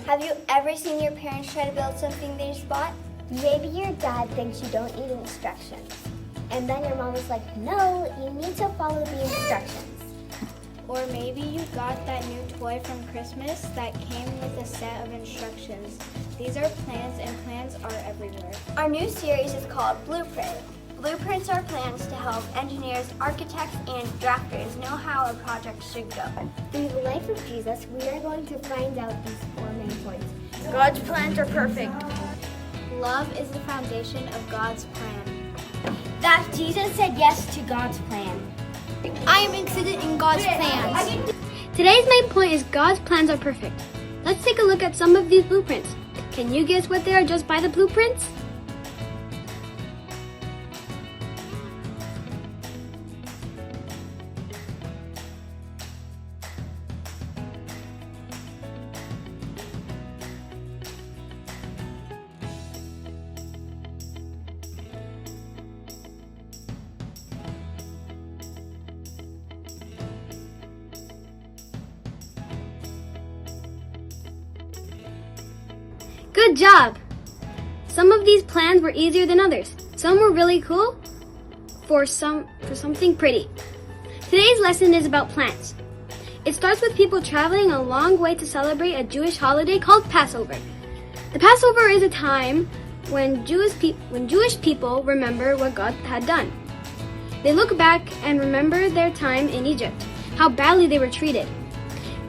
Have you ever seen your parents try to build something they just bought? Maybe your dad thinks you don't need instructions. And then your mom is like, no, you need to follow the instructions. Or maybe you got that new toy from Christmas that came with a set of instructions. These are plans, and plans are everywhere. Our new series is called Blueprint. Blueprints are plans to help engineers, architects, and drafters know how a project should go. In the life of Jesus, we are going to find out these 4 main points. God's plans are perfect. Love is the foundation of God's plan. That Jesus said yes to God's plan. I am interested in God's plans. Today's main point is God's plans are perfect. Let's take a look at some of these blueprints. Can you guess what they are just by the blueprints? Good job! Some of these plans were easier than others. Some were really cool for something pretty. Today's lesson is about plans. It starts with people traveling a long way to celebrate a Jewish holiday called Passover. The Passover is a time when Jewish people remember what God had done. They look back and remember their time in Egypt, how badly they were treated.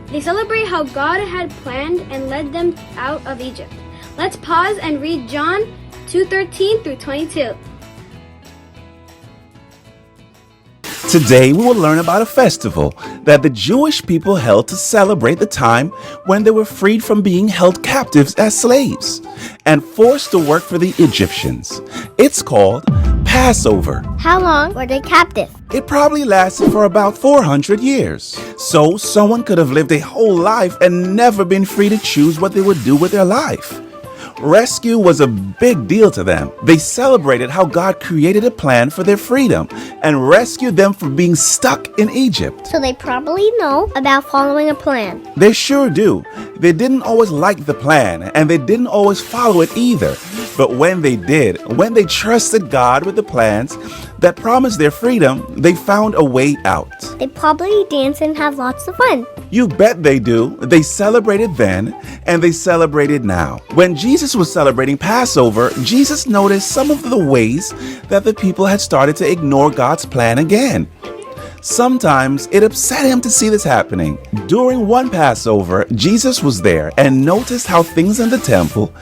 They celebrate how God had planned and led them out of Egypt. Let's pause and read John 2:13 through 22. Today we will learn about a festival that the Jewish people held to celebrate the time when they were freed from being held captives as slaves and forced to work for the Egyptians. It's called Passover. How long were they captive? It probably lasted for about 400 years. So someone could have lived a whole life and never been free to choose what they would do with their life. Rescue was a big deal to them. They celebrated how God created a plan for their freedom and rescued them from being stuck in Egypt. So they probably know about following a plan. They sure do. They didn't always like the plan, and they didn't always follow it either. But when they did, when they trusted God with the plans that promised their freedom, they found a way out. They probably dance and have lots of fun. You bet they do. They celebrated then, and they celebrated now. When Jesus was celebrating Passover, Jesus noticed some of the ways that the people had started to ignore God's plan again. Sometimes it upset him to see this happening. During one Passover, Jesus was there and noticed how things in the temple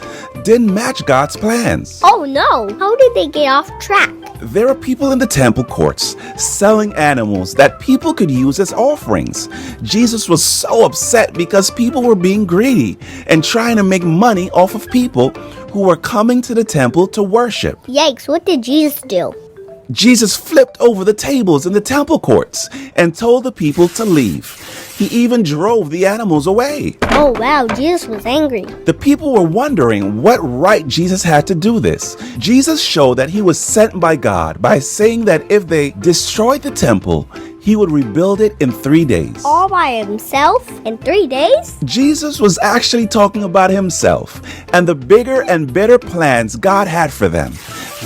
didn't match God's plans. Oh no! How did they get off track? There are people in the temple courts selling animals that people could use as offerings. Jesus was so upset because people were being greedy and trying to make money off of people who were coming to the temple to worship. Yikes, what did Jesus do? Jesus flipped over the tables in the temple courts and told the people to leave. He even drove the animals away. Oh wow, Jesus was angry. The people were wondering what right Jesus had to do this. Jesus showed that he was sent by God by saying that if they destroyed the temple, he would rebuild it in 3 days. All by himself in 3 days? Jesus was actually talking about himself and the bigger and better plans God had for them.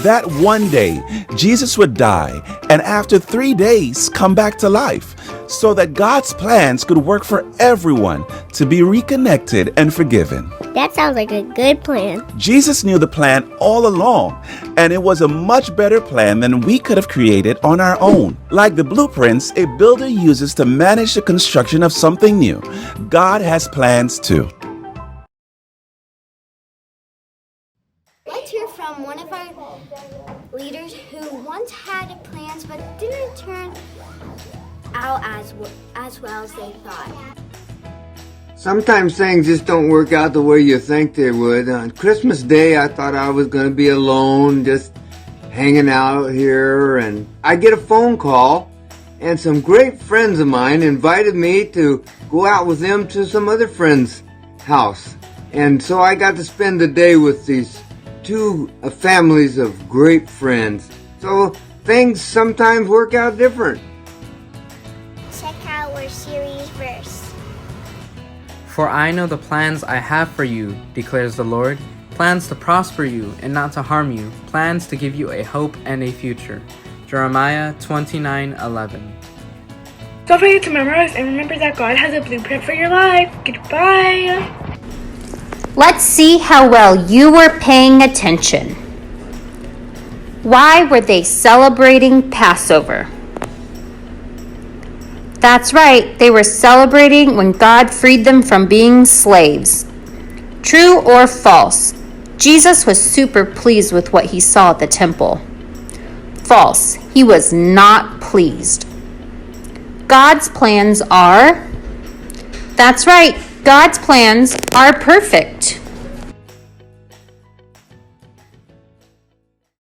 That one day, Jesus would die and after 3 days come back to life so that God's plans could work for everyone to be reconnected and forgiven. That sounds like a good plan. Jesus knew the plan all along, and it was a much better plan than we could have created on our own. Like the blueprints a builder uses to manage the construction of something new, God has plans too. Let's hear from one of our leaders who once had plans but didn't turn out as well as they thought. Sometimes things just don't work out the way you think they would. On Christmas Day, I thought I was going to be alone, just hanging out here, and I get a phone call, and some great friends of mine invited me to go out with them to some other friend's house. And so I got to spend the day with these two families of great friends. So things sometimes work out different. Check out our series verse. For I know the plans I have for you, declares the Lord, plans to prosper you and not to harm you, plans to give you a hope and a future. Jeremiah 29:11. Don't forget to memorize and remember that God has a blueprint for your life. Goodbye. Let's see how well you were paying attention. Why were they celebrating Passover? That's right, they were celebrating when God freed them from being slaves. True or false? Jesus was super pleased with what he saw at the temple. False, he was not pleased. God's plans are? That's right, God's plans are perfect.